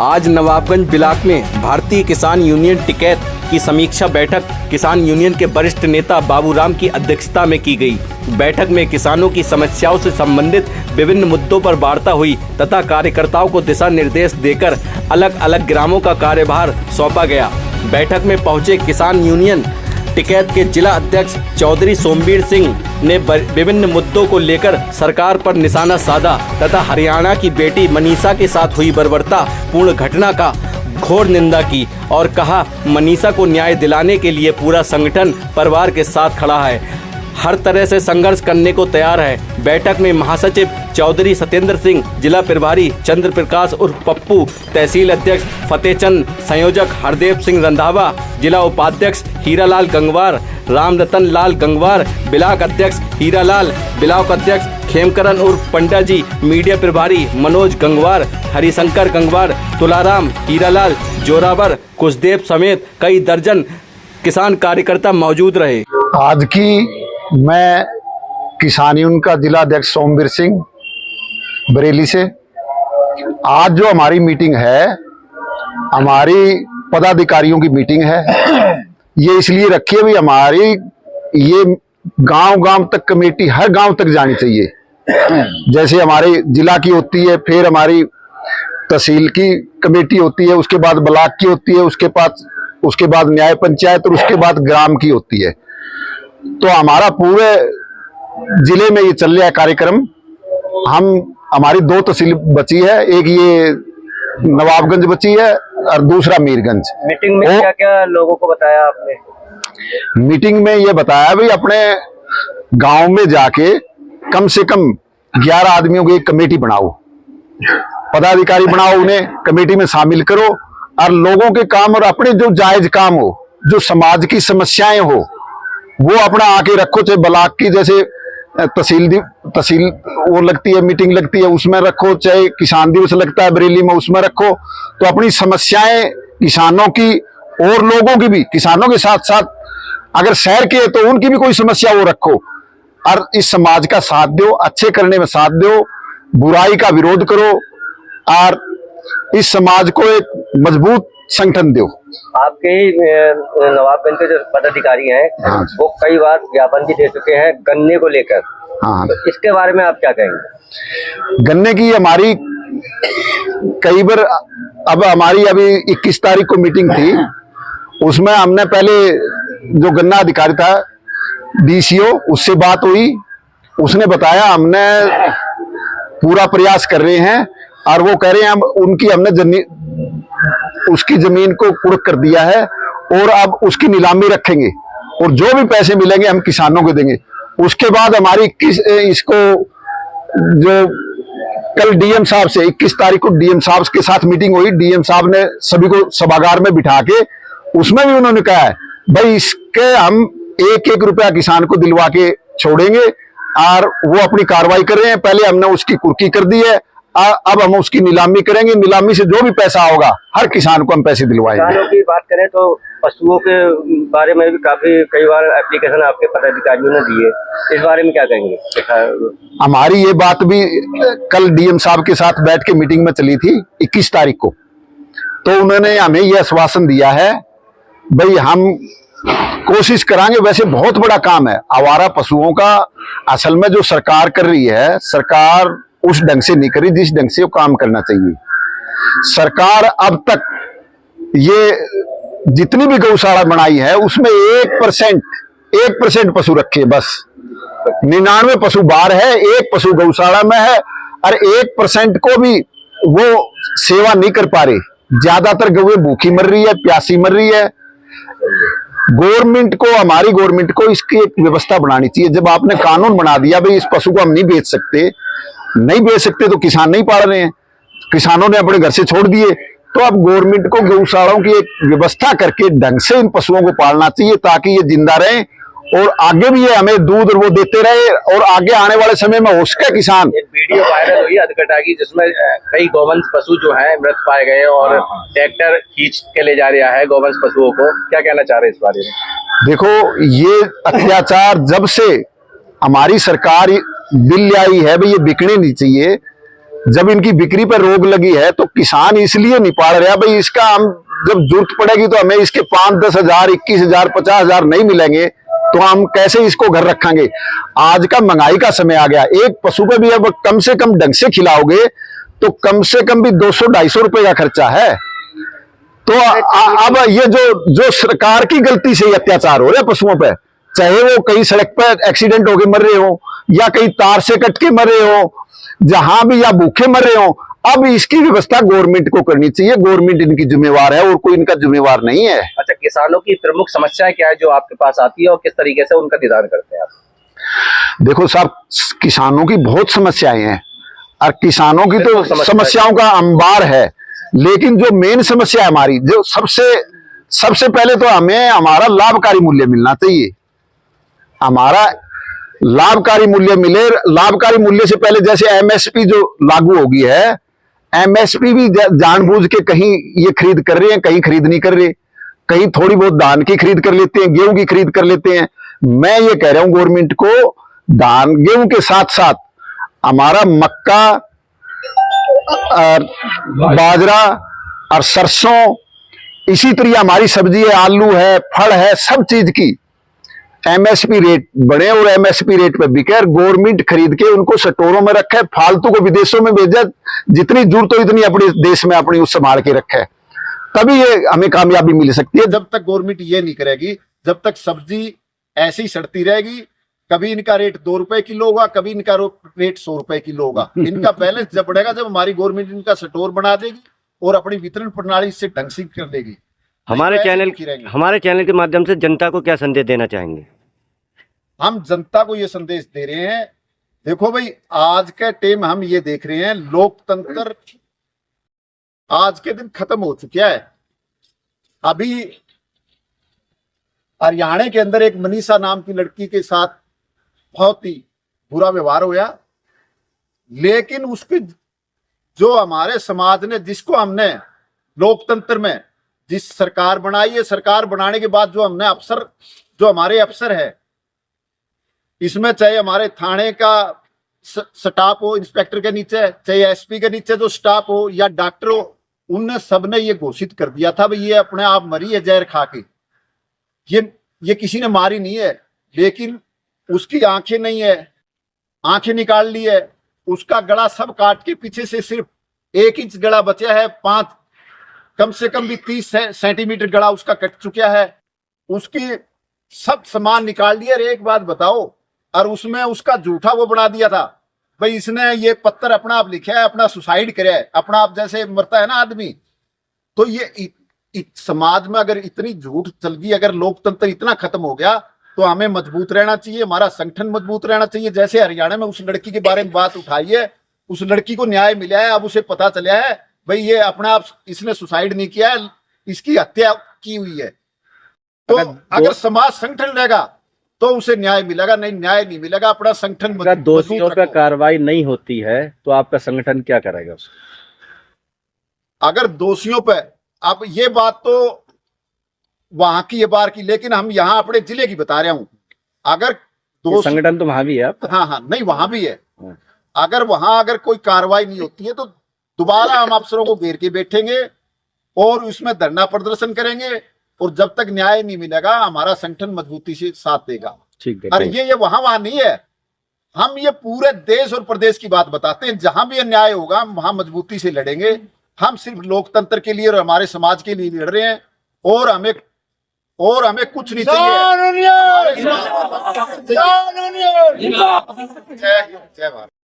आज नवाबगंज ब्लॉक में भारतीय किसान यूनियन टिकैत की समीक्षा बैठक किसान यूनियन के वरिष्ठ नेता बाबूराम की अध्यक्षता में की गई। बैठक में किसानों की समस्याओं से संबंधित विभिन्न मुद्दों पर वार्ता हुई तथा कार्यकर्ताओं को दिशा निर्देश देकर अलग अलग ग्रामों का कार्यभार सौंपा गया। बैठक में पहुंचे किसान यूनियन टिकैत के जिला अध्यक्ष चौधरी सोमवीर सिंह ने विभिन्न मुद्दों को लेकर सरकार पर निशाना साधा तथा हरियाणा की बेटी मनीषा के साथ हुई बर्बरता पूर्ण घटना का घोर निंदा की और कहा मनीषा को न्याय दिलाने के लिए पूरा संगठन परिवार के साथ खड़ा है, हर तरह से संघर्ष करने को तैयार है। बैठक में महासचिव चौधरी सत्येंद्र सिंह, जिला प्रभारी चंद्र प्रकाश उर्फ पप्पू, तहसील अध्यक्ष फतेहचंद, संयोजक हरदेव सिंह रंधावा, जिला उपाध्यक्ष हीरालाल गंगवार, राम रतन लाल गंगवार, ब्लॉक अध्यक्ष हीरालाल, ब्लॉक अध्यक्ष खेमकरण उर्फ पंडा जी, मीडिया प्रभारी मनोज गंगवार, हरिशंकर गंगवार, तुलाराम, हीरालाल, जोरावर, कुशदेव समेत कई दर्जन किसान कार्यकर्ता मौजूद रहे। आज की मैं किसान यूनियन का जिला अध्यक्ष सोमवीर सिंह बरेली से, आज जो हमारी मीटिंग है, हमारी पदाधिकारियों की मीटिंग है। ये इसलिए रखी है भी हमारी ये गांव-गांव तक कमेटी हर गांव तक जानी चाहिए। जैसे हमारे जिला की होती है, फिर हमारी तहसील की कमेटी होती है, उसके बाद ब्लॉक की होती है, उसके बाद न्याय पंचायत और उसके बाद ग्राम की होती है। तो हमारा पूरे जिले में ये चल रहा है कार्यक्रम। हमारी दो तहसील बची है, एक ये नवाबगंज बची है और दूसरा मीरगंज। मीटिंग में क्या क्या लोगों को बताया आपने? मीटिंग में ये बताया भाई अपने गांव में जाके कम से कम 11 आदमियों की एक कमेटी बनाओ, पदाधिकारी बनाओ, उन्हें कमेटी में शामिल करो और लोगों के काम और अपने जो जायज काम हो, जो समाज की समस्याएं हो, वो अपना आके रखो। चाहे ब्लॉक की जैसे तहसील वो लगती है, मीटिंग लगती है, उसमें रखो, चाहे किसान दिवस लगता है बरेली में, उसमें रखो। तो अपनी समस्याएं किसानों की और लोगों की भी, किसानों के साथ साथ अगर शहर के तो उनकी भी कोई समस्या वो रखो और इस समाज का साथ दो, अच्छे करने में साथ दो, बुराई का विरोध करो और इस समाज को एक मजबूत संगठन दो। आपके नवाबगंज के जो पदाधिकारी हैं, हाँ, वो कई बार ज्ञापन भी दे चुके हैं गन्ने को लेकर। हाँ, तो इसके बारे में आप क्या कहेंगे? गन्ने की हमारी कई बार, अब हमारी अभी 21 तारीख को मीटिंग थी, उसमें हमने पहले जो गन्ना अधिकारी था DCO, उससे बात हुई। उसने बताया हमने पूरा प्रयास कर रहे हैं और वो कह रहे हैं हमने उसकी जमीन को कुर्क कर दिया है और अब उसकी नीलामी रखेंगे और जो भी पैसे मिलेंगे हम किसानों को देंगे। उसके बाद हमारी इसको जो कल DM साहब से 21 तारीख को DM साहब के साथ मीटिंग हुई। DM साहब ने सभी को सभागार में बिठा के उसमें भी उन्होंने कहा है भाई इसके हम 1-1 रुपया किसान को दिलवा के छोड़ेंगे और वो अपनी कार्रवाई कर रहे हैं। पहले हमने उसकी कुर्की कर दी है, अब हम उसकी नीलामी करेंगे। नीलामी से जो भी पैसा होगा हर किसान को हम पैसे दिलवाएंगे। किसानों की बात करें तो पशुओं के बारे में भी कई बार एप्लीकेशन आपके पदाधिकारियों ने दिए, इस बारे में क्या कहेंगे? हमारी ये बात भी कल DM साहब के साथ बैठ के मीटिंग में चली थी 21 तारीख को। तो उन्होंने हमें यह आश्वासन दिया है भाई हम कोशिश कराएंगे। वैसे बहुत बड़ा काम है आवारा पशुओं का, असल में जो सरकार कर रही है, सरकार उस ढंग से नहीं करी जिस ढंग से वो काम करना चाहिए। सरकार अब तक ये जितनी भी गौशाला बनाई है उसमें 1% पशु रखे, बस 99 पशु बाहर है, 1 पशु गौशाला में है और 1% को भी वो सेवा नहीं कर पा रहे। ज्यादातर गौएं भूखी मर रही है, प्यासी मर रही है। हमारी गवर्नमेंट को इसकी एक व्यवस्था बनानी चाहिए। जब आपने कानून बना दिया भाई इस पशु को हम नहीं बेच सकते तो किसान नहीं पाल रहे हैं, किसानों ने अपने घर से छोड़ दिए। तो अब गवर्नमेंट को गौशालाओं की एक व्यवस्था करके ढंग से इन पशुओं को पालना चाहिए ताकि ये जिंदा रहें और आगे भी ये हमें दूध और वो देते रहे और आगे आने वाले समय में हो सके किसान। एक वीडियो वायरल हुई अधकटा की जिसमें कई गौवंश पशु जो हैं मृत पाए गए और ट्रैक्टर खींच के ले जा रहा है गौवंश पशुओं को, क्या कहना चाह रहे हैं इस बारे में? देखो ये अत्याचार जब से हमारी सरकार बिल आई है भाई ये बिकने नहीं चाहिए, जब इनकी बिक्री पर रोक लगी है तो किसान इसलिए नहीं पाल रहा भाई, इसका हम जब जरूरत पड़ेगी तो हमें इसके 5-10 हजार, 21 हजार, 50 हजार नहीं मिलेंगे तो हम कैसे इसको घर रखेंगे। आज का महंगाई का समय आ गया, एक पशु पे भी अब कम से कम ढंग से खिलाओगे तो कम से कम भी 200-250 रुपए का खर्चा है। तो अब ये जो सरकार की गलती से अत्याचार हो रहा है पशुओं पे, चाहे वो कहीं सड़क पर एक्सीडेंट होके मर रहे हो या कहीं तार से कट के मर रहे हो, जहां भी, या भूखे मर रहे हो, अब इसकी व्यवस्था गवर्नमेंट को करनी चाहिए। गवर्नमेंट इनकी जिम्मेवार है और कोई इनका जिम्मेवार नहीं है। अच्छा, किसानों की प्रमुख समस्याएं क्या है जो आपके पास आती है और किस तरीके से उनका निदान करते हैं आप? देखो साहब, किसानों की बहुत समस्याएं हैं और किसानों की तो समस्याओं का अंबार है, लेकिन जो मेन समस्या है हमारी, जो सबसे पहले तो हमें हमारा लाभकारी मूल्य मिलना चाहिए। हमारा लाभकारी मूल्य मिले। लाभकारी मूल्य से पहले जैसे एमएसपी जो लागू होगी है, एमएसपी भी जानबूझ के कहीं ये खरीद कर रहे हैं, कहीं खरीद नहीं कर रहे, कहीं थोड़ी बहुत धान की खरीद कर लेते हैं, गेहूं की खरीद कर लेते हैं। मैं ये कह रहा हूं गवर्नमेंट को, धान गेहूं के साथ साथ हमारा मक्का और बाजरा और सरसों, इसी तरह हमारी सब्जी है, आलू है, फल है, सब चीज की एमएसपी रेट बढ़े और एमएसपी रेट पे बिके। गवर्नमेंट खरीद के उनको स्टोरों में रखे, फालतू को विदेशों में भेजे, जितनी जरूरत हो इतनी अपने देश में अपनी उस संभाल के रखे, तभी ये हमें कामयाबी मिल सकती है। जब तक गवर्नमेंट ये नहीं करेगी, जब तक सब्जी ऐसी सड़ती रहेगी, कभी इनका रेट 2 रुपए किलो होगा, कभी इनका रेट 100 रुपए किलो होगा। इनका बैलेंस जब बढ़ेगा, जब हमारी गवर्नमेंट इनका स्टोर बना देगी और अपनी वितरण प्रणाली से ढंग से कर देगी। हमारे चैनल के माध्यम से जनता को क्या संदेश देना चाहेंगे? हम जनता को ये संदेश दे रहे हैं, देखो भाई, आज के टाइम हम ये देख रहे हैं, लोकतंत्र आज के दिन खत्म हो चुका है। अभी हरियाणा के अंदर एक मनीषा नाम की लड़की के साथ बहुत ही बुरा व्यवहार हुआ, लेकिन उसके जो हमारे समाज ने, जिसको हमने लोकतंत्र में जिस सरकार बनाई है, सरकार बनाने के बाद जो हमने अफसर, जो हमारे अफसर है, इसमें चाहे हमारे थाने का स्टाफ हो, इंस्पेक्टर के नीचे, चाहे एसपी के नीचे जो स्टाफ हो या डॉक्टर हो, उनने सबने ये घोषित कर दिया था भाई ये अपने आप मरी है जहर खा के। ये किसी ने मारी नहीं है, लेकिन उसकी आंखें नहीं है, आंखें निकाल ली है, उसका गला सब काट के पीछे से सिर्फ 1 इंच गला बचा है, 5 कम से कम भी 30 सेंटीमीटर गला उसका कट चुका है, उसकी सब सामान निकाल दिया। एक बात बताओ, और उसमें उसका झूठा वो बना दिया था भाई इसने ये पत्थर अपना आप लिखा है, अपना सुसाइड करे है, अपना आप जैसे मरता है ना आदमी। तो ये समाज में अगर इतनी झूठ चल गई, अगर लोकतंत्र इतना खत्म हो गया, तो हमें मजबूत रहना चाहिए, हमारा संगठन मजबूत रहना चाहिए। जैसे हरियाणा में उस लड़की के बारे में बात उठाई है, उस लड़की को न्याय मिला है, अब उसे पता चला है भाई ये अपने आप, इसने सुसाइड नहीं किया है, इसकी हत्या की हुई है। तो अगर समाज संगठन रहेगा तो उसे न्याय मिलेगा, नहीं न्याय नहीं मिलेगा। अपना संगठन अगर दोषियों पर कार्रवाई नहीं होती है तो आपका संगठन क्या करेगा उसको? अगर दोषियों पे, अब ये बात तो वहां की, ये बार की, लेकिन हम यहाँ अपने जिले की बता रहा हूं। अगर संगठन तो वहां भी है आप? हाँ, नहीं वहां भी है। अगर वहां अगर कोई कार्रवाई नहीं होती है तो दोबारा हम अफसरों को घेर के बैठेंगे और उसमें धरना प्रदर्शन करेंगे, और जब तक न्याय नहीं मिलेगा हमारा संगठन मजबूती से साथ देगा। ठीक है। और ये वहां नहीं है, हम ये पूरे देश और प्रदेश की बात बताते हैं। जहां भी अन्याय होगा हम वहां मजबूती से लड़ेंगे। हम सिर्फ लोकतंत्र के लिए और हमारे समाज के लिए लड़ रहे हैं, और हमें कुछ नहीं चाहिए। जय भारत।